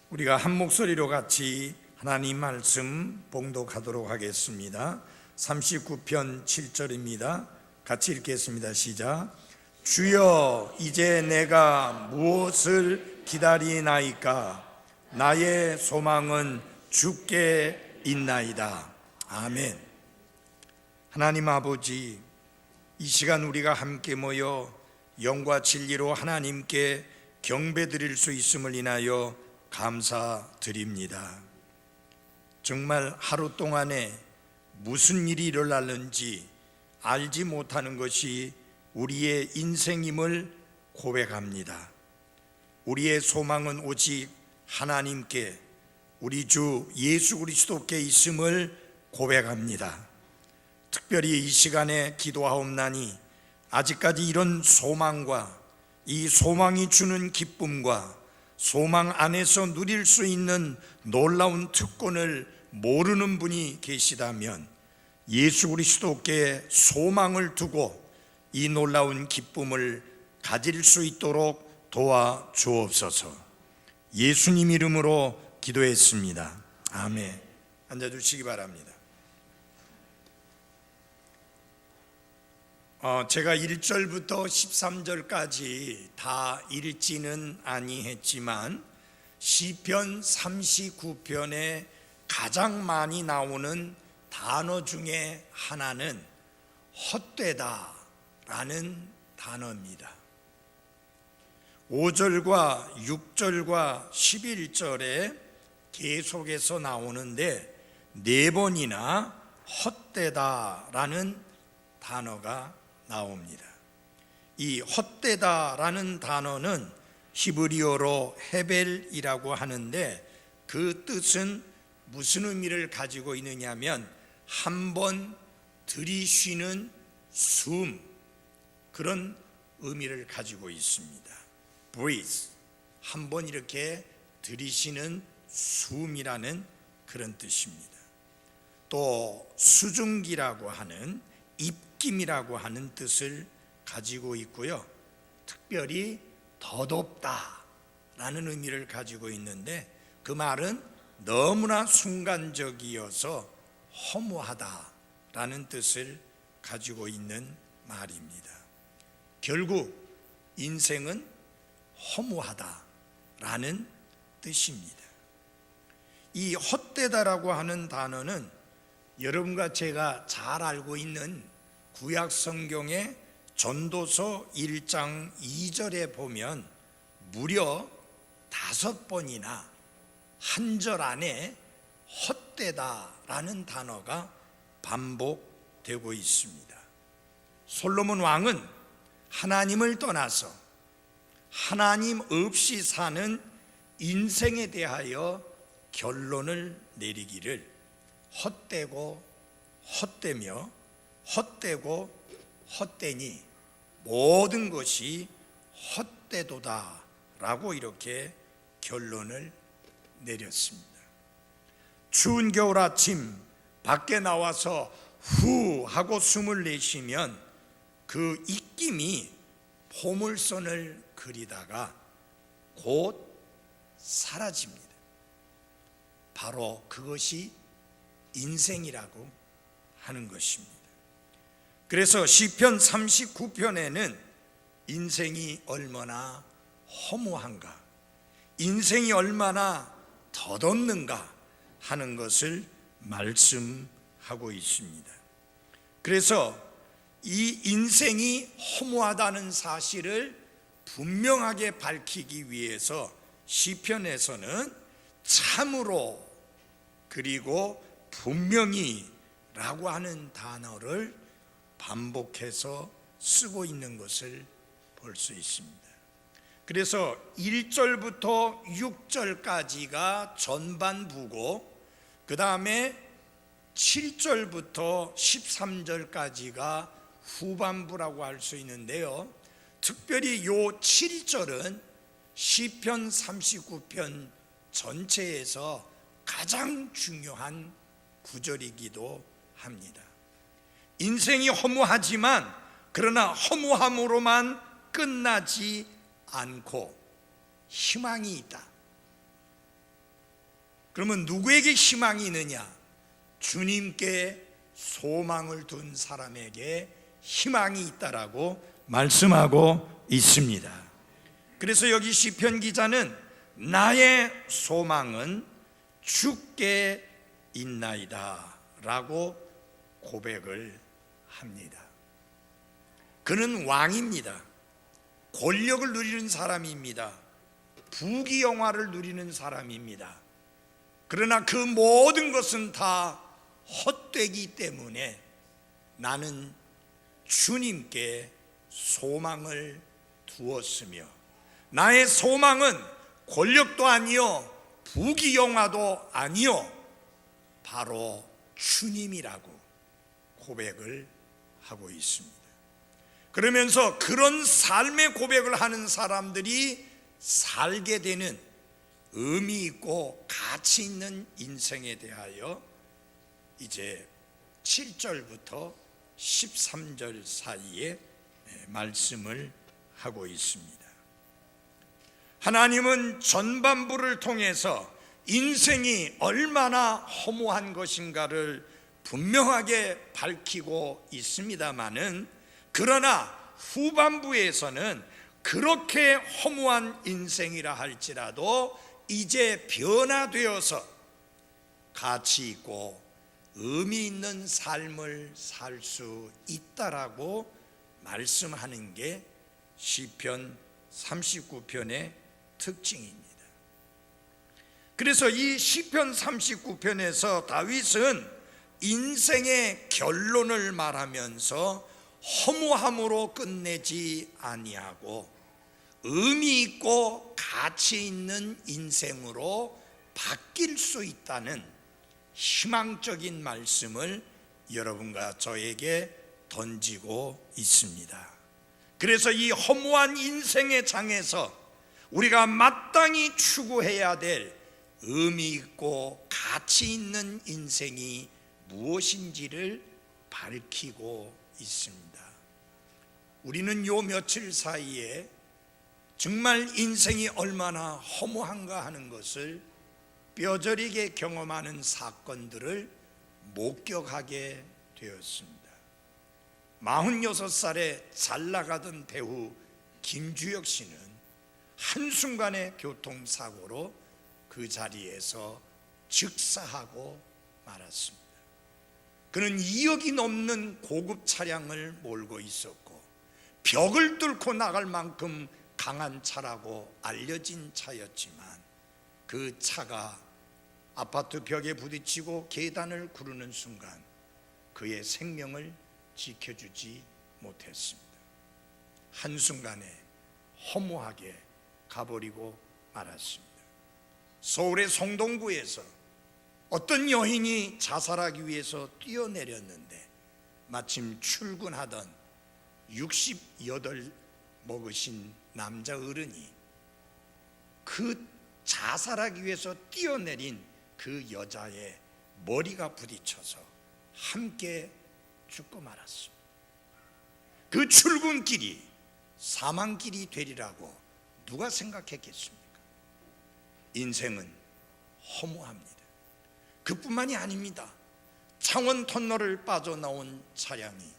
우리가 한 목소리로 같이 하나님 말씀 봉독하도록 하겠습니다. 39편 7절입니다. 같이 읽겠습니다. 시작. 주여, 이제 내가 무엇을 기다리나이까? 나의 소망은 주께 있나이다. 아멘. 하나님 아버지, 이 시간 우리가 함께 모여 영과 진리로 하나님께 경배드릴 수 있음을 인하여 감사드립니다. 정말 하루 동안에 무슨 일이 일어났는지 알지 못하는 것이 우리의 인생임을 고백합니다. 우리의 소망은 오직 하나님께, 우리 주 예수 그리스도께 있음을 고백합니다. 특별히 이 시간에 기도하옵나니 아직까지 이런 소망과 이 소망이 주는 기쁨과 소망 안에서 누릴 수 있는 놀라운 특권을 모르는 분이 계시다면 예수 그리스도께 소망을 두고 이 놀라운 기쁨을 가질 수 있도록 도와 주옵소서. 예수님 이름으로 기도했습니다. 아멘. 앉아주시기 바랍니다. 제가 1절부터 13절까지 다 읽지는 아니했지만 시편 39편에 가장 많이 나오는 단어 중에 하나는 헛되다 라는 단어입니다. 5절과 6절과 11절에 계속해서 나오는데 4번이나 헛되다 라는 단어가 나옵니다. 이 헛되다라는 단어는 히브리어로 헤벨이라고 하는데 그 뜻은 무슨 의미를 가지고 있느냐면 한번 들이쉬는 숨, 그런 의미를 가지고 있습니다. breathe, 한번 이렇게 들이쉬는 숨이라는 그런 뜻입니다. 또 수증기라고 하는 입김이라고 하는 뜻을 가지고 있고요. 특별히 더덥다 라는 의미를 가지고 있는데 그 말은 너무나 순간적이어서 허무하다 라는 뜻을 가지고 있는 말입니다. 결국 인생은 허무하다 라는 뜻입니다. 이 헛되다라고 하는 단어는 여러분과 제가 잘 알고 있는 구약 성경의 전도서 1장 2절에 보면 무려 5번이나 한 절 안에 헛되다라는 단어가 반복되고 있습니다. 솔로몬 왕은 하나님을 떠나서 하나님 없이 사는 인생에 대하여 결론을 내리기를 헛되고 헛되며 헛되고 헛되니 모든 것이 헛되도다 라고 이렇게 결론을 내렸습니다. 추운 겨울 아침 밖에 나와서 후 하고 숨을 내쉬면 그 입김이 포물선을 그리다가 곧 사라집니다. 바로 그것이 인생이라고 하는 것입니다. 그래서 시편 39편에는 인생이 얼마나 허무한가, 인생이 얼마나 덧없는가 하는 것을 말씀하고 있습니다. 그래서 이 인생이 허무하다는 사실을 분명하게 밝히기 위해서 시편에서는 참으로 그리고 분명히 라고 하는 단어를 반복해서 쓰고 있는 것을 볼 수 있습니다. 그래서 1절부터 6절까지가 전반부고 그 다음에 7절부터 13절까지가 후반부라고 할 수 있는데요. 특별히 요 7절은 시편 39편 전체에서 가장 중요한 구절이기도 합니다. 인생이 허무하지만 그러나 허무함으로만 끝나지 않고 희망이 있다. 그러면 누구에게 희망이 있느냐? 주님께 소망을 둔 사람에게 희망이 있다라고 말씀하고 있습니다. 그래서 여기 시편 기자는 나의 소망은 주께 있나이다 라고 고백을 합니다. 그는 왕입니다. 권력을 누리는 사람입니다. 부귀영화를 누리는 사람입니다. 그러나 그 모든 것은 다 헛되기 때문에 나는 주님께 소망을 두었으며 나의 소망은 권력도 아니요 부귀영화도 아니요 바로 주님이라고 고백을 하고 있습니다. 그러면서 그런 삶의 고백을 하는 사람들이 살게 되는 의미 있고 가치 있는 인생에 대하여 이제 7절부터 13절 사이에 말씀을 하고 있습니다. 하나님은 전반부를 통해서 인생이 얼마나 허무한 것인가를 분명하게 밝히고 있습니다마는 그러나 후반부에서는 그렇게 허무한 인생이라 할지라도 이제 변화되어서 가치 있고 의미 있는 삶을 살 수 있다라고 말씀하는 게 시편 39편의 특징입니다. 그래서 이 시편 39편에서 다윗은 인생의 결론을 말하면서 허무함으로 끝내지 아니하고 의미 있고 가치 있는 인생으로 바뀔 수 있다는 희망적인 말씀을 여러분과 저에게 던지고 있습니다. 그래서 이 허무한 인생의 장에서 우리가 마땅히 추구해야 될 의미 있고 가치 있는 인생이 무엇인지를 밝히고 있습니다. 우리는 요 며칠 사이에 정말 인생이 얼마나 허무한가 하는 것을 뼈저리게 경험하는 사건들을 목격하게 되었습니다. 46살에 잘 나가던 배우 김주혁 씨는 한순간의 교통사고로 그 자리에서 즉사하고 말았습니다. 그는 2억이 넘는 고급 차량을 몰고 있었고 벽을 뚫고 나갈 만큼 강한 차라고 알려진 차였지만 그 차가 아파트 벽에 부딪히고 계단을 구르는 순간 그의 생명을 지켜주지 못했습니다. 한순간에 허무하게 가버리고 말았습니다. 서울의 성동구에서 어떤 여인이 자살하기 위해서 뛰어내렸는데 마침 출근하던 68 먹으신 남자 어른이 그 자살하기 위해서 뛰어내린 그 여자의 머리가 부딪혀서 함께 죽고 말았습니다. 그 출근길이 사망길이 되리라고 누가 생각했겠습니까? 인생은 허무합니다. 그뿐만이 아닙니다. 창원 터널을 빠져나온 차량이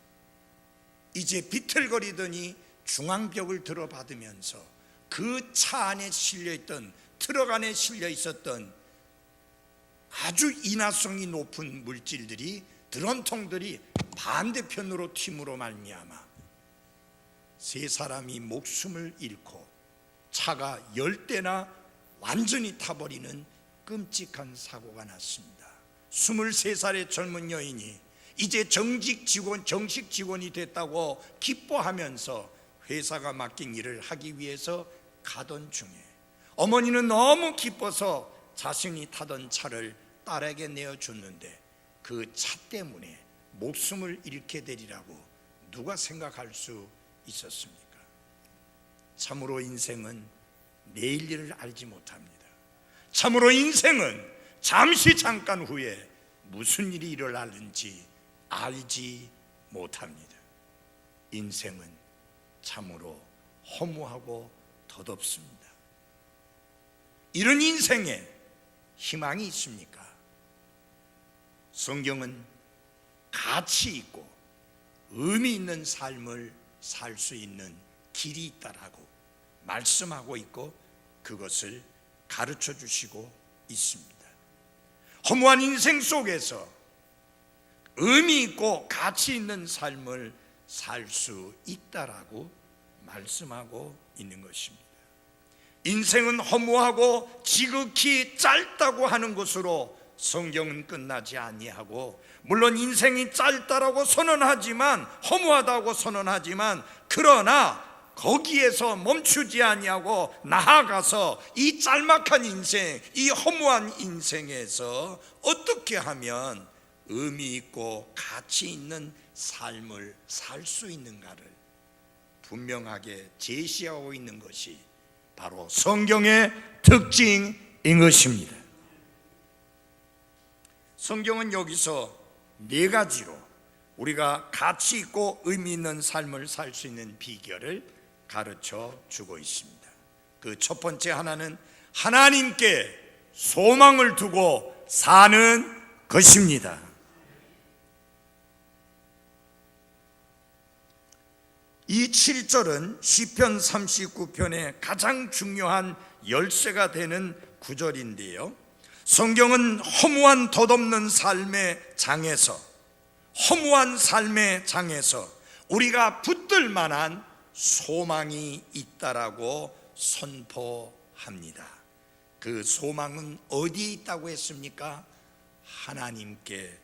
이제 비틀거리더니 중앙벽을 들어받으면서 그 차 안에 실려있던 트럭 안에 실려 있었던 아주 인화성이 높은 물질들이 드럼통들이 반대편으로 튀므로 말미암아 세 사람이 목숨을 잃고 차가 10대나 완전히 타버리는 끔찍한 사고가 났습니다. 23살의 젊은 여인이 이제 정식 직원이 됐다고 기뻐하면서 회사가 맡긴 일을 하기 위해서 가던 중에 어머니는 너무 기뻐서 자신이 타던 차를 딸에게 내어줬는데 그 차 때문에 목숨을 잃게 되리라고 누가 생각할 수 있었습니까? 참으로 인생은 내일 일을 알지 못합니다. 참으로 인생은 잠깐 후에 무슨 일이 일어나는지 알지 못합니다. 인생은 참으로 허무하고 덧없습니다. 이런 인생에 희망이 있습니까? 성경은 가치 있고 의미 있는 삶을 살 수 있는 길이 있다라고 말씀하고 있고 그것을 가르쳐 주시고 있습니다. 허무한 인생 속에서 의미 있고 가치 있는 삶을 살 수 있다라고 말씀하고 있는 것입니다. 인생은 허무하고 지극히 짧다고 하는 것으로 성경은 끝나지 아니하고, 물론 인생이 짧다라고 선언하지만, 허무하다고 선언하지만, 그러나 거기에서 멈추지 아니하고 나아가서 이 짤막한 인생, 이 허무한 인생에서 어떻게 하면 의미 있고 가치 있는 삶을 살 수 있는가를 분명하게 제시하고 있는 것이 바로 성경의 특징인 것입니다. 성경은 여기서 네 가지로 우리가 가치 있고 의미 있는 삶을 살 수 있는 비결을 가르쳐 주고 있습니다. 그 첫 번째 하나는 하나님께 소망을 두고 사는 것입니다. 이 7절은 시편 39편의 가장 중요한 열쇠가 되는 구절인데요, 성경은 허무한 덧없는 삶의 장에서, 허무한 삶의 장에서 우리가 붙들 만한 소망이 있다라고 선포합니다. 그 소망은 어디에 있다고 했습니까? 하나님께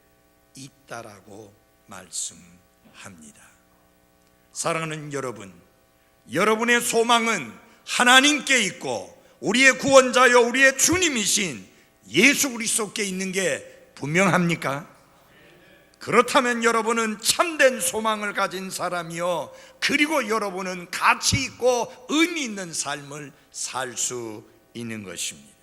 있다라고 말씀합니다. 사랑하는 여러분, 여러분의 소망은 하나님께 있고 우리의 구원자여 우리의 주님이신 예수 그리스도께 있는 게 분명합니까? 그렇다면 여러분은 참된 소망을 가진 사람이요, 그리고 여러분은 가치 있고 의미 있는 삶을 살 수 있는 것입니다.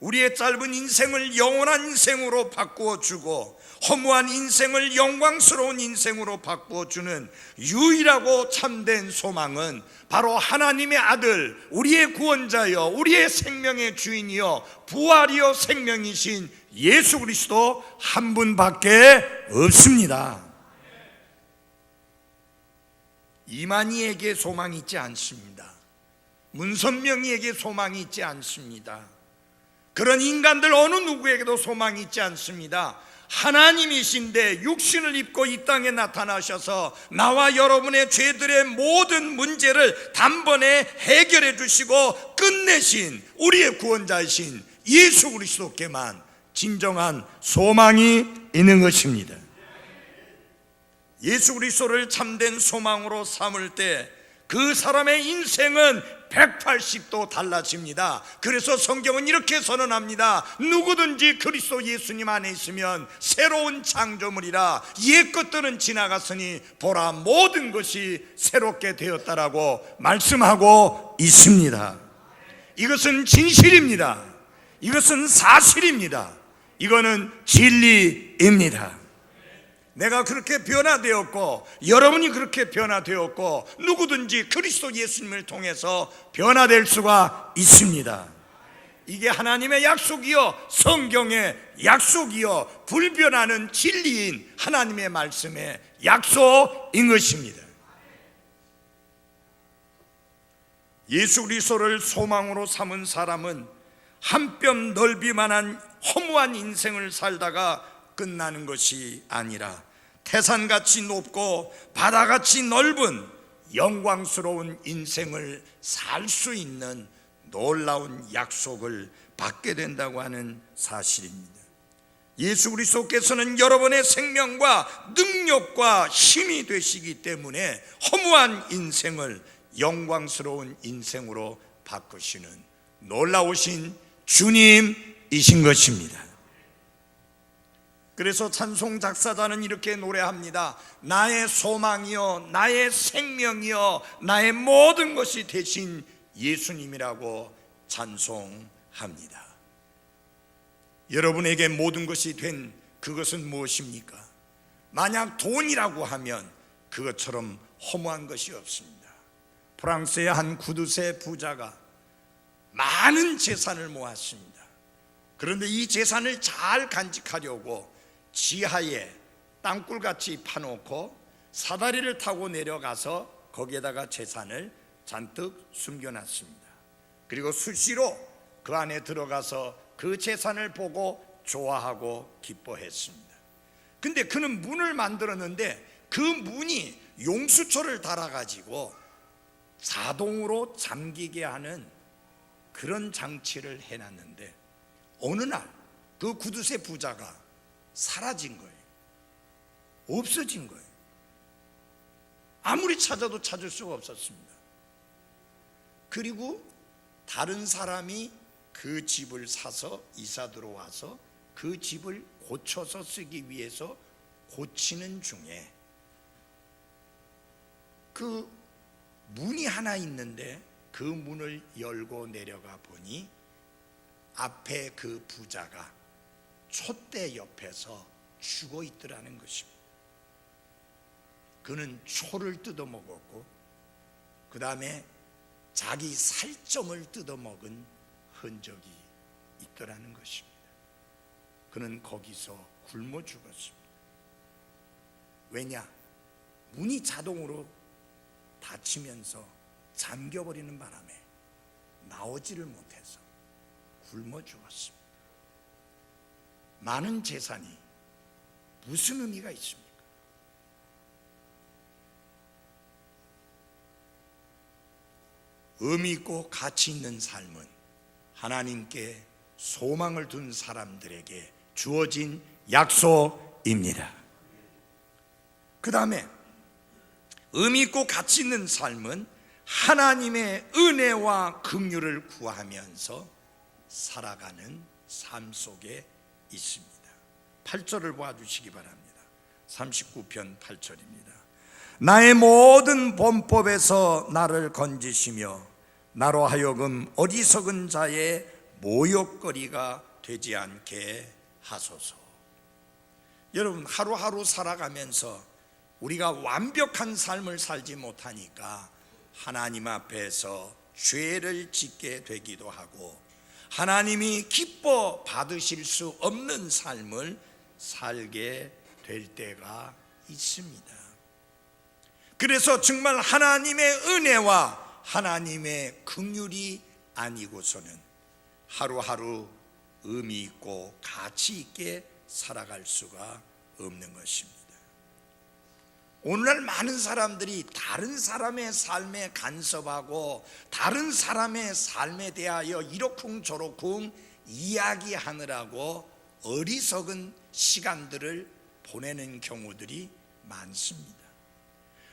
우리의 짧은 인생을 영원한 인생으로 바꾸어 주고 허무한 인생을 영광스러운 인생으로 바꾸어 주는 유일하고 참된 소망은 바로 하나님의 아들, 우리의 구원자여 우리의 생명의 주인이여 부활이여 생명이신 예수 그리스도 한 분밖에 없습니다. 이만희에게 소망이 있지 않습니다. 문선명이에게 소망이 있지 않습니다. 그런 인간들 어느 누구에게도 소망이 있지 않습니다. 하나님이신데 육신을 입고 이 땅에 나타나셔서 나와 여러분의 죄들의 모든 문제를 단번에 해결해 주시고 끝내신 우리의 구원자이신 예수 그리스도께만 진정한 소망이 있는 것입니다. 예수 그리스도를 참된 소망으로 삼을 때 그 사람의 인생은 180도 달라집니다. 그래서 성경은 이렇게 선언합니다. 누구든지 그리스도 예수님 안에 있으면 새로운 창조물이라, 옛 것들은 지나갔으니 보라 모든 것이 새롭게 되었다라고 말씀하고 있습니다. 이것은 진실입니다. 이것은 사실입니다. 이거는 진리입니다. 내가 그렇게 변화되었고 여러분이 그렇게 변화되었고 누구든지 그리스도 예수님을 통해서 변화될 수가 있습니다. 이게 하나님의 약속이요 성경의 약속이요 불변하는 진리인 하나님의 말씀의 약속인 것입니다. 예수 그리스도를 소망으로 삼은 사람은 한 뼘 넓이만한 허무한 인생을 살다가 끝나는 것이 아니라 태산같이 높고 바다같이 넓은 영광스러운 인생을 살 수 있는 놀라운 약속을 받게 된다고 하는 사실입니다. 예수 그리스도께서는 여러분의 생명과 능력과 힘이 되시기 때문에 허무한 인생을 영광스러운 인생으로 바꾸시는 놀라우신 주님이신 것입니다. 그래서 찬송 작사자는 이렇게 노래합니다. 나의 소망이요 나의 생명이요 나의 모든 것이 되신 예수님이라고 찬송합니다. 여러분에게 모든 것이 된 그것은 무엇입니까? 만약 돈이라고 하면 그것처럼 허무한 것이 없습니다. 프랑스의 한 구두쇠 부자가 많은 재산을 모았습니다. 그런데 이 재산을 잘 간직하려고 지하에 땅굴같이 파놓고 사다리를 타고 내려가서 거기에다가 재산을 잔뜩 숨겨놨습니다. 그리고 수시로 그 안에 들어가서 그 재산을 보고 좋아하고 기뻐했습니다. 근데 그는 문을 만들었는데 그 문이 용수철을 달아가지고 자동으로 잠기게 하는 그런 장치를 해놨는데 어느 날 그 구두쇠 부자가 사라진 거예요. 없어진 거예요. 아무리 찾아도 찾을 수가 없었습니다. 그리고 다른 사람이 그 집을 사서 이사 들어와서 그 집을 고쳐서 쓰기 위해서 고치는 중에 그 문이 하나 있는데 그 문을 열고 내려가 보니 앞에 그 부자가 촛대 옆에서 죽어 있더라는 것입니다. 그는 초를 뜯어먹었고 그 다음에 자기 살점을 뜯어먹은 흔적이 있더라는 것입니다. 그는 거기서 굶어 죽었습니다. 왜냐? 문이 자동으로 닫히면서 잠겨버리는 바람에 나오지를 못해서 굶어 죽었습니다. 많은 재산이 무슨 의미가 있습니까? 의미 있고 가치 있는 삶은 하나님께 소망을 둔 사람들에게 주어진 약속입니다. 그 다음에 의미 있고 가치 있는 삶은 하나님의 은혜와 긍휼을 구하면서 살아가는 삶 속에 있습니다. 8절을 보아주시기 바랍니다. 39편 8절입니다. 나의 모든 범법에서 나를 건지시며 나로 하여금 어리석은 자의 모욕거리가 되지 않게 하소서. 여러분, 하루하루 살아가면서 우리가 완벽한 삶을 살지 못하니까 하나님 앞에서 죄를 짓게 되기도 하고 하나님이 기뻐 받으실 수 없는 삶을 살게 될 때가 있습니다. 그래서 정말 하나님의 은혜와 하나님의 긍휼이 아니고서는 하루하루 의미 있고 가치 있게 살아갈 수가 없는 것입니다. 오늘날 많은 사람들이 다른 사람의 삶에 간섭하고 다른 사람의 삶에 대하여 이러쿵저러쿵 이야기하느라고 어리석은 시간들을 보내는 경우들이 많습니다.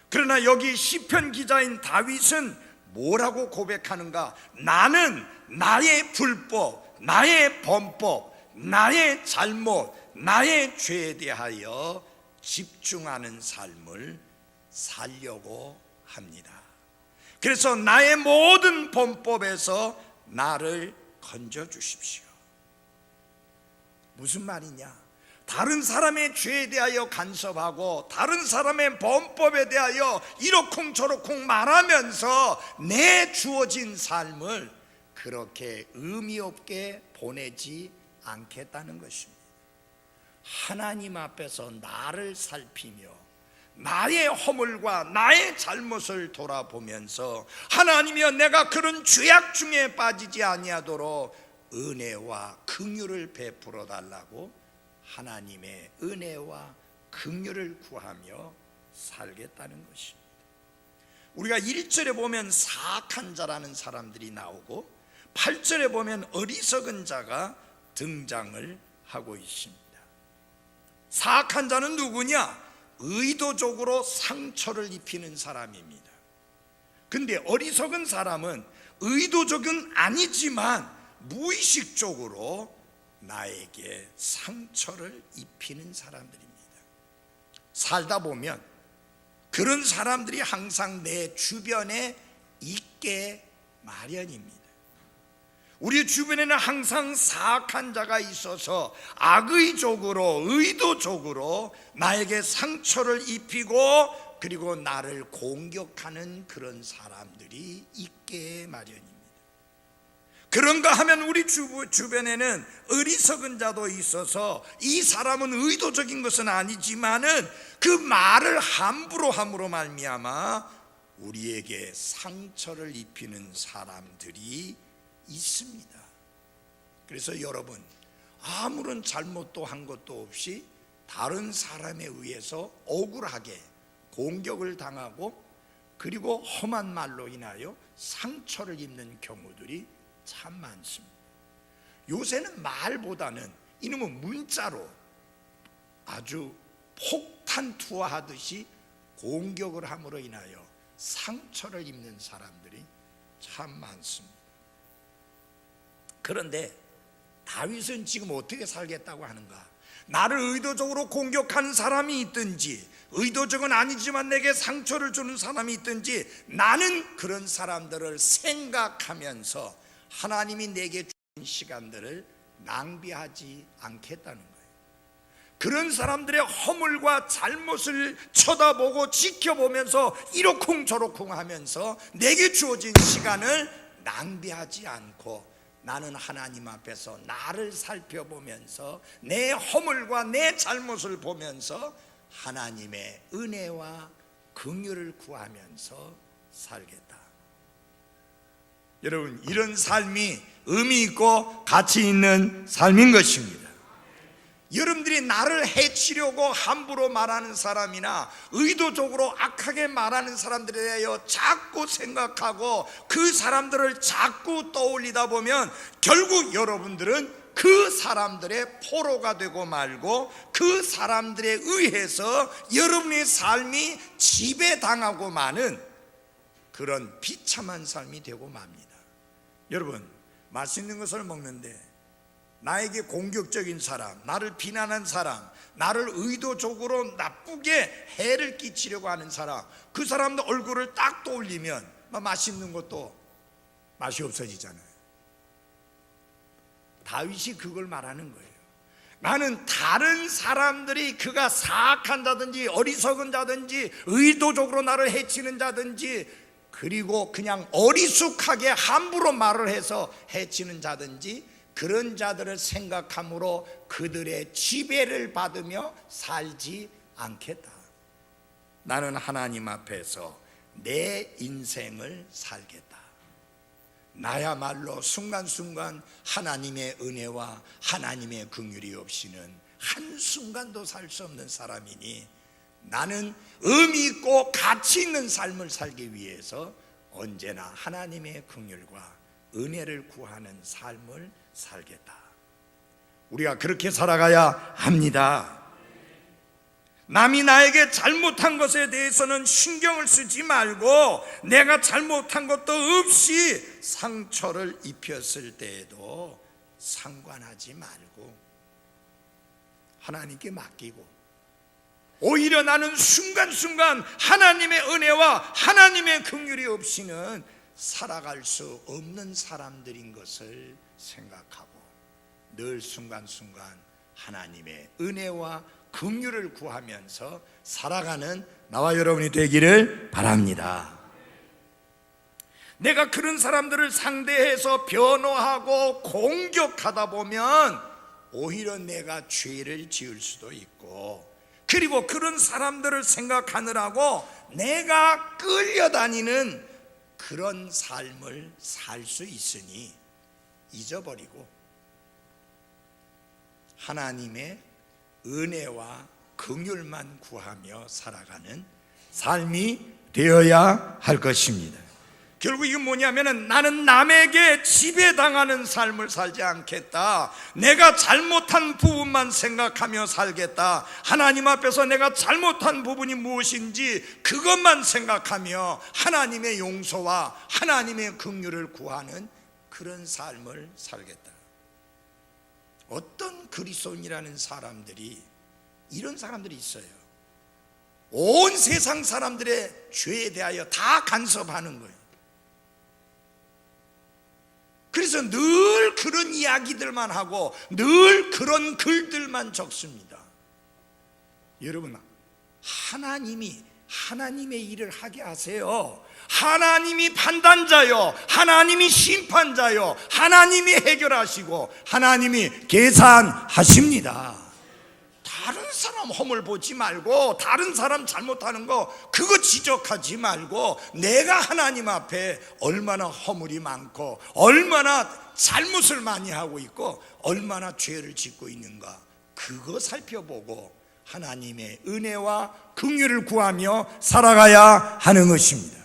그러나 여기 시편 기자인 다윗은 뭐라고 고백하는가? 나는 나의 불법, 나의 범법, 나의 잘못, 나의 죄에 대하여 집중하는 삶을 살려고 합니다. 그래서 나의 모든 범법에서 나를 건져 주십시오. 무슨 말이냐? 다른 사람의 죄에 대하여 간섭하고 다른 사람의 범법에 대하여 이러쿵저러쿵 말하면서 내 주어진 삶을 그렇게 의미 없게 보내지 않겠다는 것입니다. 하나님 앞에서 나를 살피며 나의 허물과 나의 잘못을 돌아보면서 하나님이여 내가 그런 죄악 중에 빠지지 아니하도록 은혜와 긍휼을 베풀어 달라고 하나님의 은혜와 긍휼을 구하며 살겠다는 것입니다. 우리가 1절에 보면 사악한 자라는 사람들이 나오고 8절에 보면 어리석은 자가 등장을 하고 있습니다. 사악한 자는 누구냐? 의도적으로 상처를 입히는 사람입니다. 근데 어리석은 사람은 의도적은 아니지만 무의식적으로 나에게 상처를 입히는 사람들입니다. 살다 보면 그런 사람들이 항상 내 주변에 있게 마련입니다. 우리 주변에는 항상 사악한 자가 있어서 악의적으로 의도적으로 나에게 상처를 입히고 그리고 나를 공격하는 그런 사람들이 있게 마련입니다. 그런가 하면 우리 주변에는 어리석은 자도 있어서 이 사람은 의도적인 것은 아니지만은 그 말을 함부로 함으로 말미암아 우리에게 상처를 입히는 사람들이 있습니다. 그래서 여러분, 아무런 잘못도 한 것도 없이 다른 사람에 의해서 억울하게 공격을 당하고 그리고 험한 말로 인하여 상처를 입는 경우들이 참 많습니다. 요새는 말보다는 이놈은 문자로 아주 폭탄 투하하듯이 공격을 함으로 인하여 상처를 입는 사람들이 참 많습니다. 그런데 다윗은 지금 어떻게 살겠다고 하는가? 나를 의도적으로 공격하는 사람이 있든지 의도적은 아니지만 내게 상처를 주는 사람이 있든지 나는 그런 사람들을 생각하면서 하나님이 내게 주신 시간들을 낭비하지 않겠다는 거예요. 그런 사람들의 허물과 잘못을 쳐다보고 지켜보면서 이러쿵저러쿵 하면서 내게 주어진 시간을 낭비하지 않고 나는 하나님 앞에서 나를 살펴보면서 내 허물과 내 잘못을 보면서 하나님의 은혜와 긍휼을 구하면서 살겠다. 여러분, 이런 삶이 의미 있고 가치 있는 삶인 것입니다. 여러분들이 나를 해치려고 함부로 말하는 사람이나 의도적으로 악하게 말하는 사람들에 대하여 자꾸 생각하고 그 사람들을 자꾸 떠올리다 보면 결국 여러분들은 그 사람들의 포로가 되고 말고 그 사람들에 의해서 여러분의 삶이 지배당하고 마는 그런 비참한 삶이 되고 맙니다. 여러분, 맛있는 것을 먹는데 나에게 공격적인 사람, 나를 비난한 사람, 나를 의도적으로 나쁘게 해를 끼치려고 하는 사람, 그 사람도 얼굴을 딱 떠올리면 맛있는 것도 맛이 없어지잖아요. 다윗이 그걸 말하는 거예요. 나는 다른 사람들이 그가 사악한 자든지 어리석은 자든지 의도적으로 나를 해치는 자든지 그리고 그냥 어리숙하게 함부로 말을 해서 해치는 자든지 그런 자들을 생각함으로 그들의 지배를 받으며 살지 않겠다. 나는 하나님 앞에서 내 인생을 살겠다. 나야말로 순간순간 하나님의 은혜와 하나님의 긍휼이 없이는 한순간도 살 수 없는 사람이니 나는 의미 있고 가치 있는 삶을 살기 위해서 언제나 하나님의 긍휼과 은혜를 구하는 삶을 살겠다. 우리가 그렇게 살아가야 합니다. 남이 나에게 잘못한 것에 대해서는 신경을 쓰지 말고 내가 잘못한 것도 없이 상처를 입혔을 때에도 상관하지 말고 하나님께 맡기고 오히려 나는 순간순간 하나님의 은혜와 하나님의 긍휼이 없이는 살아갈 수 없는 사람들인 것을 생각하고 늘 순간순간 하나님의 은혜와 긍휼을 구하면서 살아가는 나와 여러분이 되기를 바랍니다. 내가 그런 사람들을 상대해서 변호하고 공격하다 보면 오히려 내가 죄를 지을 수도 있고 그리고 그런 사람들을 생각하느라고 내가 끌려다니는 그런 삶을 살 수 있으니 잊어버리고 하나님의 은혜와 긍휼만 구하며 살아가는 삶이 되어야 할 것입니다. 결국 이건 뭐냐면은 나는 남에게 지배당하는 삶을 살지 않겠다. 내가 잘못한 부분만 생각하며 살겠다. 하나님 앞에서 내가 잘못한 부분이 무엇인지 그것만 생각하며 하나님의 용서와 하나님의 긍휼을 구하는 그런 삶을 살겠다. 어떤 그리스도인이라는 사람들이 이런 사람들이 있어요. 온 세상 사람들의 죄에 대하여 다 간섭하는 거예요. 그래서 늘 그런 이야기들만 하고 늘 그런 글들만 적습니다. 여러분, 하나님이 하나님의 일을 하게 하세요. 하나님이 판단자요, 하나님이 심판자요, 하나님이 해결하시고 하나님이 계산하십니다. 다른 사람 허물 보지 말고, 다른 사람 잘못하는 거 그거 지적하지 말고, 내가 하나님 앞에 얼마나 허물이 많고 얼마나 잘못을 많이 하고 있고 얼마나 죄를 짓고 있는가, 그거 살펴보고 하나님의 은혜와 긍휼을 구하며 살아가야 하는 것입니다.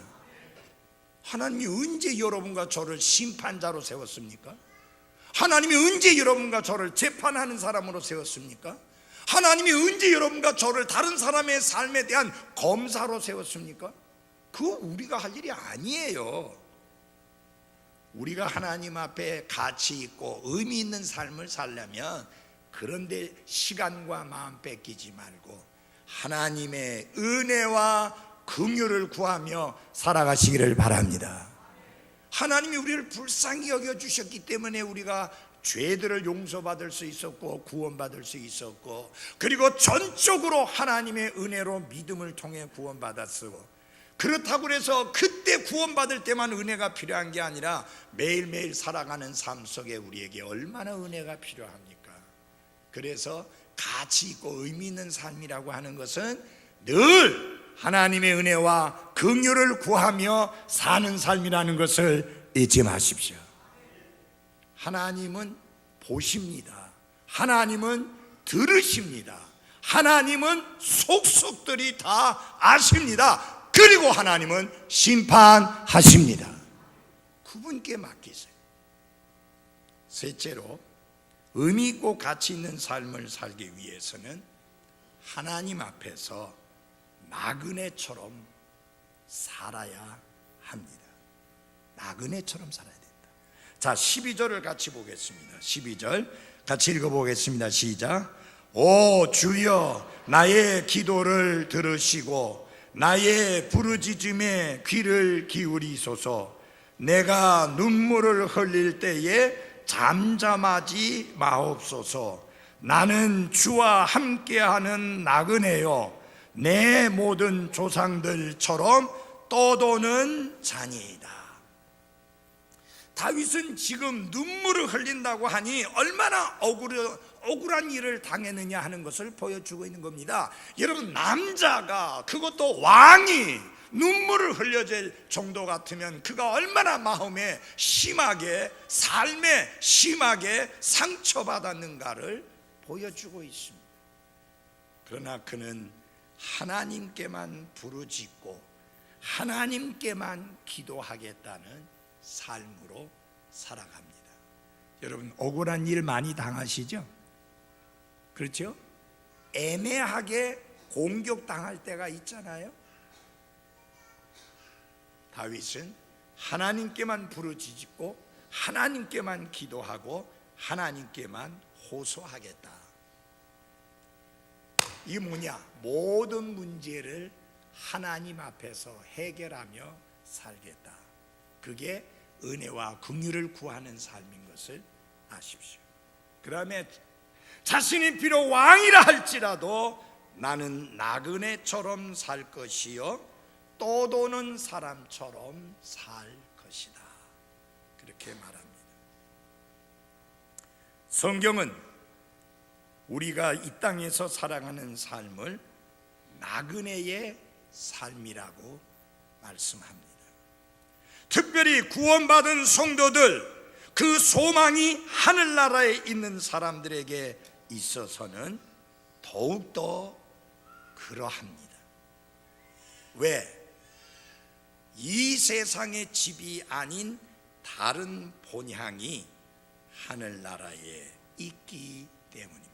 하나님이 언제 여러분과 저를 심판자로 세웠습니까? 하나님이 언제 여러분과 저를 재판하는 사람으로 세웠습니까? 하나님이 언제 여러분과 저를 다른 사람의 삶에 대한 검사로 세웠습니까? 그거 우리가 할 일이 아니에요. 우리가 하나님 앞에 가치 있고 의미 있는 삶을 살려면 그런데 시간과 마음 뺏기지 말고 하나님의 은혜와 긍휼을 구하며 살아가시기를 바랍니다. 하나님이 우리를 불쌍히 여겨주셨기 때문에 우리가 죄들을 용서받을 수 있었고 구원받을 수 있었고, 그리고 전적으로 하나님의 은혜로 믿음을 통해 구원받았고, 그렇다고 해서 그때 구원받을 때만 은혜가 필요한 게 아니라 매일매일 살아가는 삶 속에 우리에게 얼마나 은혜가 필요합니까? 그래서 가치 있고 의미 있는 삶이라고 하는 것은 늘 하나님의 은혜와 긍휼을 구하며 사는 삶이라는 것을 잊지 마십시오. 하나님은 보십니다. 하나님은 들으십니다. 하나님은 속속들이 다 아십니다. 그리고 하나님은 심판하십니다. 그분께 맡기세요. 셋째로, 의미 있고 가치 있는 삶을 살기 위해서는 하나님 앞에서 나그네처럼 살아야 합니다. 나그네처럼 살아야 됩니다. 자, 12절을 같이 보겠습니다. 12절 같이 읽어보겠습니다. 시작. 오 주여, 나의 기도를 들으시고 나의 부르짖음에 귀를 기울이소서. 내가 눈물을 흘릴 때에 잠잠하지 마옵소서. 나는 주와 함께하는 나그네요, 내 모든 조상들처럼 떠도는 자니이다. 다윗은 지금 눈물을 흘린다고 하니 얼마나 억울한 일을 당했느냐 하는 것을 보여주고 있는 겁니다. 여러분, 남자가, 그것도 왕이 눈물을 흘려질 정도 같으면 그가 얼마나 마음에 심하게, 삶에 심하게 상처받았는가를 보여주고 있습니다. 그러나 그는 하나님께만 부르짖고 하나님께만 기도하겠다는 삶으로 살아갑니다. 여러분, 억울한 일 많이 당하시죠? 그렇죠? 애매하게 공격당할 때가 있잖아요. 다윗은 하나님께만 부르짖고 하나님께만 기도하고 하나님께만 호소하겠다. 이게 뭐냐? 모든 문제를 하나님 앞에서 해결하며 살겠다. 그게 은혜와 긍휼을 구하는 삶인 것을 아십시오. 그다음에 자신이 비록 왕이라 할지라도 나는 나그네처럼 살 것이요 떠도는 사람처럼 살 것이다. 그렇게 말합니다. 성경은 우리가 이 땅에서 살아가는 삶을 나그네의 삶이라고 말씀합니다. 특별히 구원받은 성도들, 그 소망이 하늘나라에 있는 사람들에게 있어서는 더욱더 그러합니다. 왜? 이 세상의 집이 아닌 다른 본향이 하늘나라에 있기 때문입니다.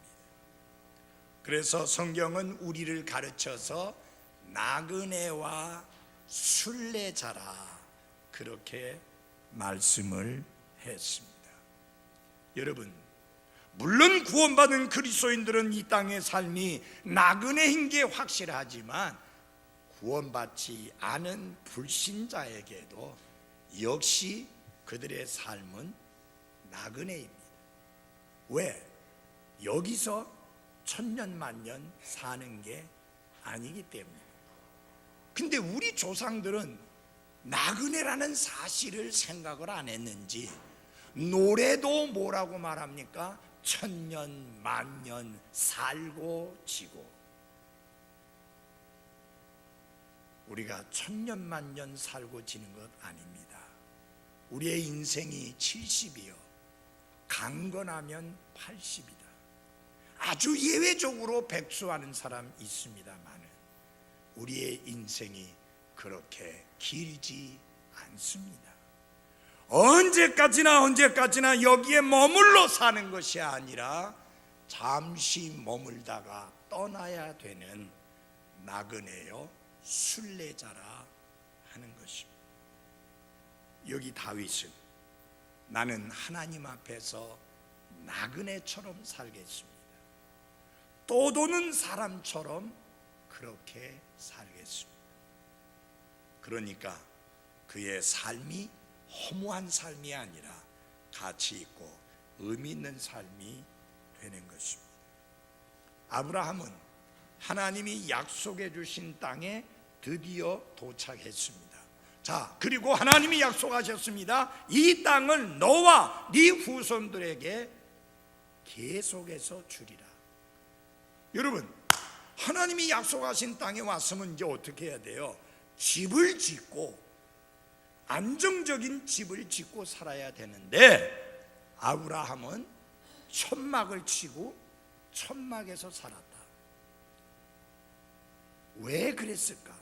그래서 성경은 우리를 가르쳐서 나그네와 순례자라 그렇게 말씀을 했습니다. 여러분, 물론 구원받은 그리스도인들은 이 땅의 삶이 나그네인 게 확실하지만 구원받지 않은 불신자에게도 역시 그들의 삶은 나그네입니다. 왜? 여기서 천년만년 사는 게 아니기 때문에. 근데 우리 조상들은 나그네라는 사실을 생각을 안 했는지 노래도 뭐라고 말합니까? 천년 만년 살고 지고. 우리가 천년 만년 살고 지는 것 아닙니다. 우리의 인생이 70이요 강건하면 80이다. 아주 예외적으로 백수하는 사람 있습니다만 우리의 인생이 그렇게 길지 않습니다. 언제까지나 여기에 머물러 사는 것이 아니라 잠시 머물다가 떠나야 되는 나그네요 순례자라 하는 것입니다. 여기 다윗은 나는 하나님 앞에서 나그네처럼 살겠습니다. 떠도는 사람처럼 그렇게 살겠습니다. 그러니까 그의 삶이 허무한 삶이 아니라 가치 있고 의미 있는 삶이 되는 것입니다. 아브라함은 하나님이 약속해 주신 땅에 드디어 도착했습니다. 자, 그리고 하나님이 약속하셨습니다. 이 땅을 너와 네 후손들에게 계속해서 주리라. 여러분, 하나님이 약속하신 땅에 왔으면 이제 어떻게 해야 돼요? 집을 짓고 안정적인 집을 짓고 살아야 되는데 아브라함은 천막을 치고 천막에서 살았다. 왜 그랬을까?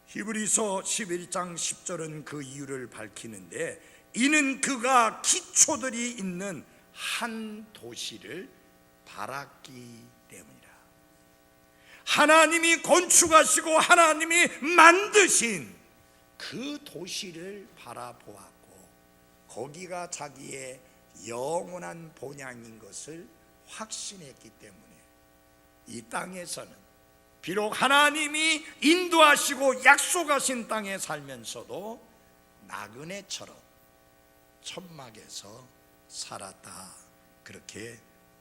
히브리서 11장 10절은 그 이유를 밝히는데 이는 그가 기초들이 있는 한 도시를 바랐기 때문이라. 하나님이 건축하시고 하나님이 만드신 그 도시를 바라보았고 거기가 자기의 영원한 본향인 것을 확신했기 때문에 이 땅에서는 비록 하나님이 인도하시고 약속하신 땅에 살면서도 나그네처럼 천막에서 살았다, 그렇게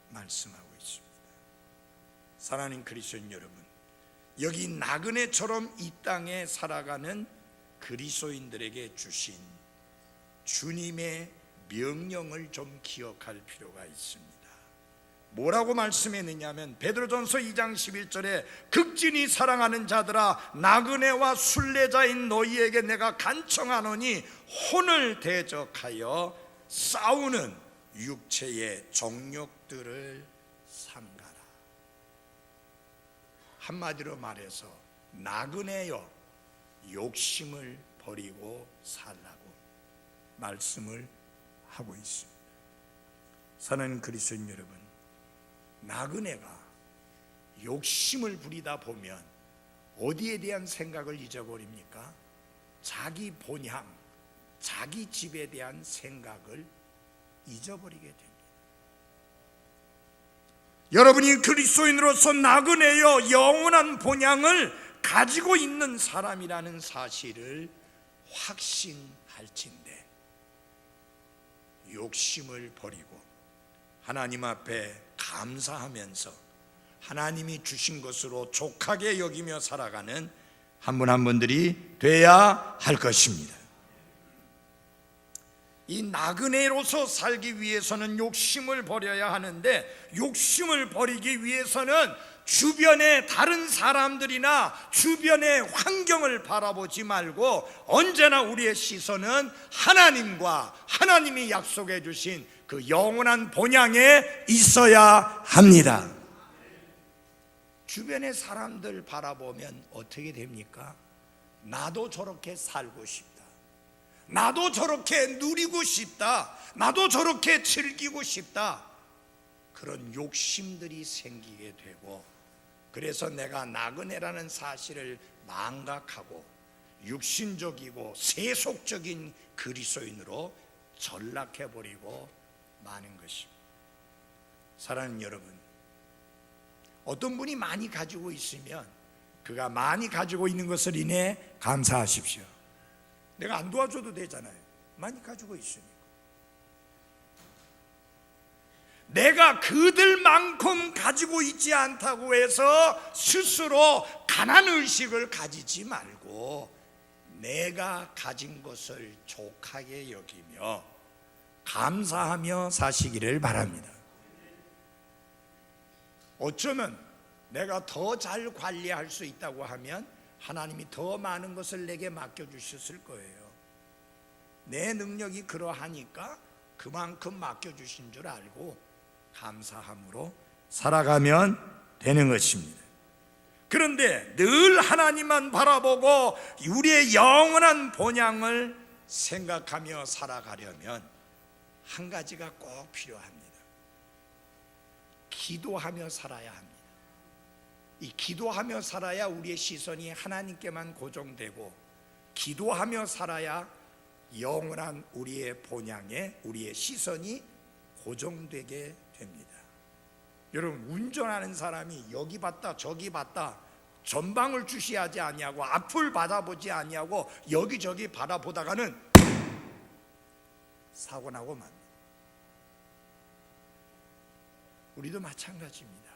말씀하고 있습니다. 사랑하는 그리스도인 여러분, 여기 나그네처럼 이 땅에 살아가는 그리스도인들에게 주신 주님의 명령을 좀 기억할 필요가 있습니다. 뭐라고 말씀했느냐 하면 베드로전서 2장 11절에 극진히 사랑하는 자들아 나그네와 순례자인 너희에게 내가 간청하노니 혼을 대적하여 싸우는 육체의 정욕들을 삼가라. 한마디로 말해서 나그네여 욕심을 버리고 살라고 말씀을 하고 있습니다. 사랑하는 그리스도인 여러분, 나그네가 욕심을 부리다 보면 어디에 대한 생각을 잊어버립니까? 자기 본향, 자기 집에 대한 생각을 잊어버리게 됩니다. 여러분이 그리스도인으로서 나그네여 영원한 본향을 가지고 있는 사람이라는 사실을 확신할진대 욕심을 버리고 하나님 앞에 감사하면서 하나님이 주신 것으로 족하게 여기며 살아가는 한 분 한 분들이 돼야 할 것입니다. 이 나그네로서 살기 위해서는 욕심을 버려야 하는데 욕심을 버리기 위해서는 주변의 다른 사람들이나 주변의 환경을 바라보지 말고 언제나 우리의 시선은 하나님과 하나님이 약속해 주신 그 영원한 본향에 있어야 합니다. 주변의 사람들 바라보면 어떻게 됩니까? 나도 저렇게 살고 싶다, 나도 저렇게 누리고 싶다, 나도 저렇게 즐기고 싶다, 그런 욕심들이 생기게 되고 그래서 내가 나그네라는 사실을 망각하고 육신적이고 세속적인 그리스도인으로 전락해버리고 마는 것입니다. 사랑하는 여러분, 어떤 분이 많이 가지고 있으면 그가 많이 가지고 있는 것을 인해 감사하십시오. 내가 안 도와줘도 되잖아요. 많이 가지고 있으니까. 내가 그들만큼 가지고 있지 않다고 해서 스스로 가난의식을 가지지 말고 내가 가진 것을 족하게 여기며 감사하며 사시기를 바랍니다. 어쩌면 내가 더 잘 관리할 수 있다고 하면 하나님이 더 많은 것을 내게 맡겨주셨을 거예요. 내 능력이 그러하니까 그만큼 맡겨주신 줄 알고 감사함으로 살아가면 되는 것입니다. 그런데 늘 하나님만 바라보고 우리의 영원한 본향을 생각하며 살아가려면 한 가지가 꼭 필요합니다. 기도하며 살아야 합니다. 이 기도하며 살아야 우리의 시선이 하나님께만 고정되고, 기도하며 살아야 영원한 우리의 본향에 우리의 시선이 고정되게 됩니다. 여러분, 운전하는 사람이 여기 봤다 저기 봤다 전방을 주시하지 아니하고 앞을 바라보지 아니하고 여기저기 바라보다가는 사고 나고 맙니다. 우리도 마찬가지입니다.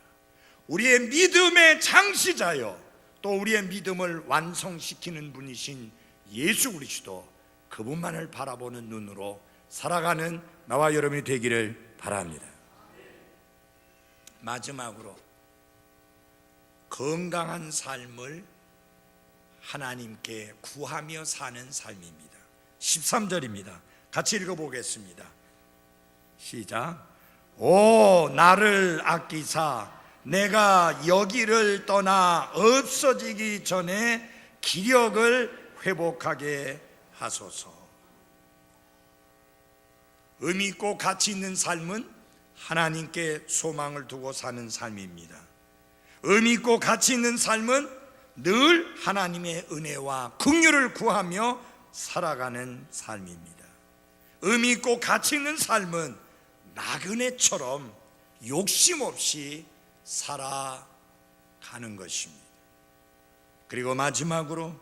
우리의 믿음의 창시자요 또 우리의 믿음을 완성시키는 분이신 예수 그리스도, 그분만을 바라보는 눈으로 살아가는 나와 여러분이 되기를 바랍니다. 마지막으로 건강한 삶을 하나님께 구하며 사는 삶입니다. 13절입니다. 같이 읽어보겠습니다. 시작. 오 나를 아끼사 내가 여기를 떠나 없어지기 전에 기력을 회복하게 하소서. 의미 있고 가치 있는 삶은 하나님께 소망을 두고 사는 삶입니다. 의미 있고 가치 있는 삶은 늘 하나님의 은혜와 긍휼을 구하며 살아가는 삶입니다. 의미 있고 가치 있는 삶은 나그네처럼 욕심 없이 살아가는 것입니다. 그리고 마지막으로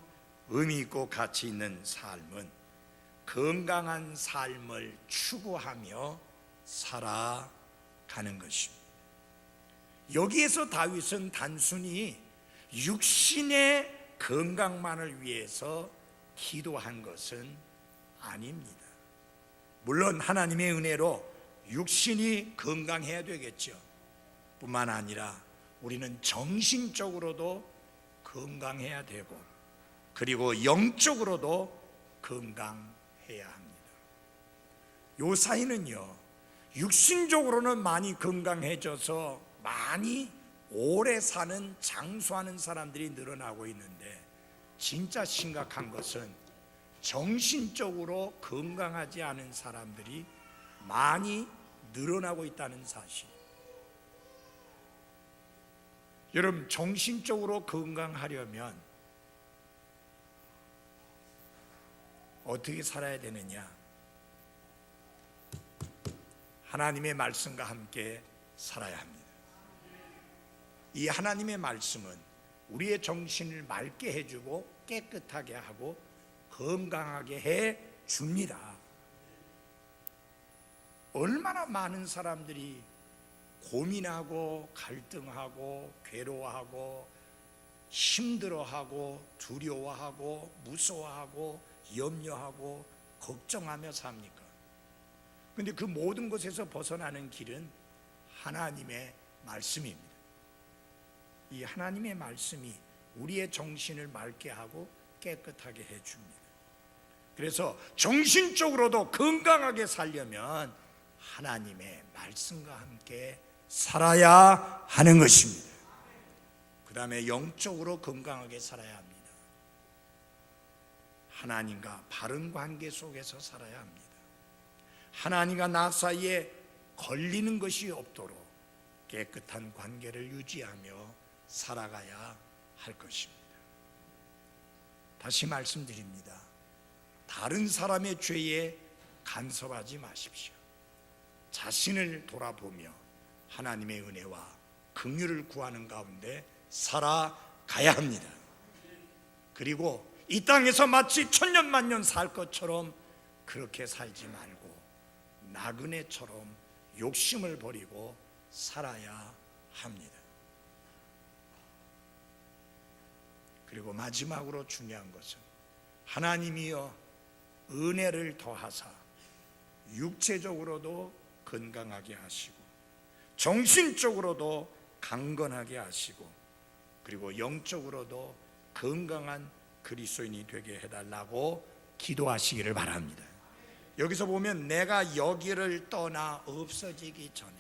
의미 있고 가치 있는 삶은 건강한 삶을 추구하며 살아가는 것입니다. 여기에서 다윗은 단순히 육신의 건강만을 위해서 기도한 것은 아닙니다. 물론 하나님의 은혜로 육신이 건강해야 되겠죠. 뿐만 아니라 우리는 정신적으로도 건강해야 되고, 그리고 영적으로도 건강해야 합니다. 요 사이는요, 육신적으로는 많이 건강해져서 많이 오래 사는, 장수하는 사람들이 늘어나고 있는데, 진짜 심각한 것은 정신적으로 건강하지 않은 사람들이 많이 늘어나고 있다는 사실. 여러분, 정신적으로 건강하려면 어떻게 살아야 되느냐? 하나님의 말씀과 함께 살아야 합니다. 이 하나님의 말씀은 우리의 정신을 맑게 해주고 깨끗하게 하고 건강하게 해 줍니다. 얼마나 많은 사람들이 고민하고 갈등하고 괴로워하고 힘들어하고 두려워하고 무서워하고 염려하고 걱정하며 삽니까? 그런데 그 모든 것에서 벗어나는 길은 하나님의 말씀입니다. 이 하나님의 말씀이 우리의 정신을 맑게 하고 깨끗하게 해줍니다. 그래서 정신적으로도 건강하게 살려면 하나님의 말씀과 함께 살아야 하는 것입니다. 그 다음에 영적으로 건강하게 살아야 합니다. 하나님과 바른 관계 속에서 살아야 합니다. 하나님과 나 사이에 걸리는 것이 없도록 깨끗한 관계를 유지하며 살아가야 할 것입니다. 다시 말씀드립니다. 다른 사람의 죄에 간섭하지 마십시오. 자신을 돌아보며 하나님의 은혜와 긍휼을 구하는 가운데 살아가야 합니다. 그리고 이 땅에서 마치 천년만년 살 것처럼 그렇게 살지 말고 나그네처럼 욕심을 버리고 살아야 합니다. 그리고 마지막으로 중요한 것은 하나님이여 은혜를 더하사 육체적으로도 건강하게 하시고 정신적으로도 강건하게 하시고 그리고 영적으로도 건강한 그리스도인이 되게 해달라고 기도하시기를 바랍니다. 여기서 보면 내가 여기를 떠나 없어지기 전에,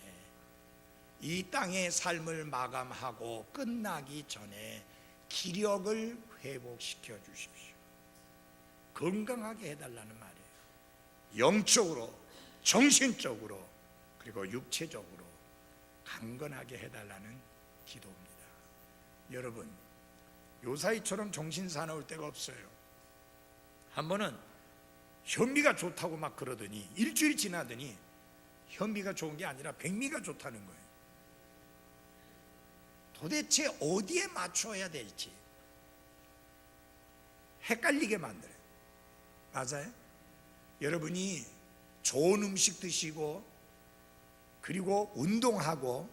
이 땅의 삶을 마감하고 끝나기 전에 기력을 회복시켜 주십시오. 건강하게 해달라는 말이에요. 영적으로, 정신적으로, 그리고 육체적으로 강건하게 해달라는 기도입니다. 여러분, 요사이처럼 정신 사나울 때가 없어요. 한 번은 현미가 좋다고 막 그러더니 일주일이 지나더니 현미가 좋은 게 아니라 백미가 좋다는 거예요. 도대체 어디에 맞춰야 될지 헷갈리게 만들어요. 맞아요? 여러분이 좋은 음식 드시고 그리고 운동하고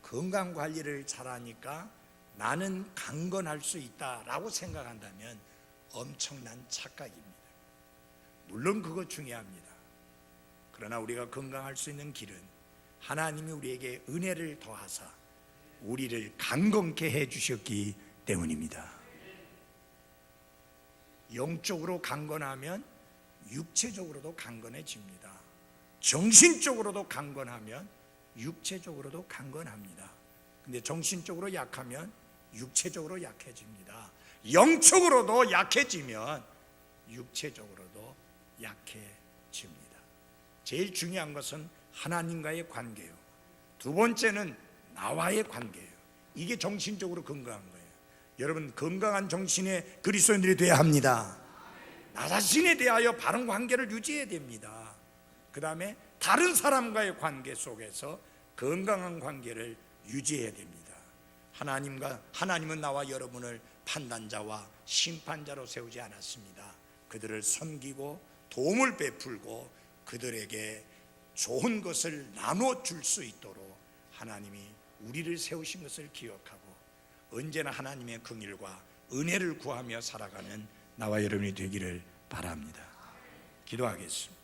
건강관리를 잘하니까 나는 강건할 수 있다라고 생각한다면 엄청난 착각입니다. 물론 그거 중요합니다. 그러나 우리가 건강할 수 있는 길은 하나님이 우리에게 은혜를 더하사 우리를 강건케 해주셨기 때문입니다. 영적으로 강건하면 육체적으로도 강건해집니다. 정신적으로도 강건하면 육체적으로도 강건합니다. 근데 정신적으로 약하면 육체적으로 약해집니다. 영적으로도 약해지면 육체적으로도 약해집니다. 제일 중요한 것은 하나님과의 관계예요. 두 번째는 나와의 관계예요. 이게 정신적으로 건강한 거예요. 여러분, 건강한 정신의 그리스도인들이 되어야 합니다. 나 자신에 대하여 바른 관계를 유지해야 됩니다. 그 다음에 다른 사람과의 관계 속에서 건강한 관계를 유지해야 됩니다. 하나님은 나와 여러분을 판단자와 심판자로 세우지 않았습니다. 그들을 섬기고 도움을 베풀고 그들에게 좋은 것을 나눠줄 수 있도록 하나님이 우리를 세우신 것을 기억하고 언제나 하나님의 긍휼과 은혜를 구하며 살아가는 나와 여러분이 되기를 바랍니다. 기도하겠습니다.